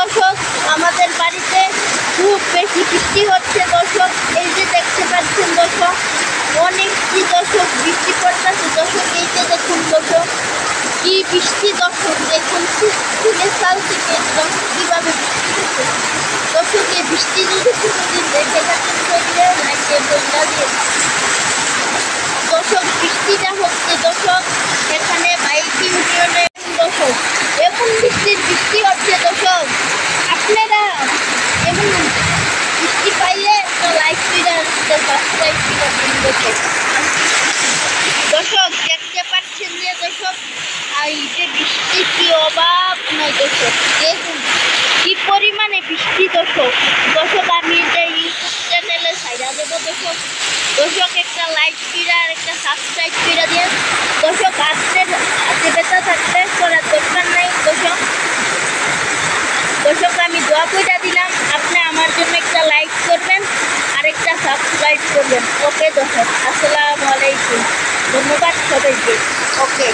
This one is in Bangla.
দর্শক, আমাদের বাড়িতে খুব বেশি বৃষ্টি হচ্ছে দর্শক। এই যে দেখতে পাচ্ছেন দর্শক, অনেকটি দর্শক বৃষ্টি পড়তেছে দর্শক। এই যে দেখুন দর্শক, কি বৃষ্টি দর্শক, দেখুন সাল থেকে দর্শক কীভাবে বৃষ্টি হচ্ছে দর্শক। এই বৃষ্টি যদি কোনোদিন দেখে থাকেন তাহলে লাইকে বললা দিয়ে দর্শক, বৃষ্টিটা হচ্ছে দর্শক এখানে বাইকি ইউনিয়নে দর্শক। এমন বৃষ্টি হচ্ছে দর্শক, আপনারা এমন বৃষ্টি পাইলে তো লাইক করে সাবস্ক্রাইব করবেন দর্শক। দর্শক দেখতে পাচ্ছেন যে দর্শক, এই যে বৃষ্টির কি অভাব নয় দর্শক, দেখুন কি পরিমাণে বৃষ্টি দর্শক। দর্শক আমি এটা ইউটিউব চ্যানেলে ছাইড়া দেবো দর্শক। দর্শক একটা লাইক করে আর একটা সাবস্ক্রাইব করে দিয়ে দর্শক। আপনার হাতে ব্যথা থাকলে করার দরকার নাই দর্শক। দর্শক আমি দোয়া করে দিলাম, আপনি আমার জন্য একটা লাইক করবেন আর একটা সাবস্ক্রাইব করবেন। ওকে দর্শক, আসসালামু আলাইকুম, ধন্যবাদ সবাইকে। ওকে।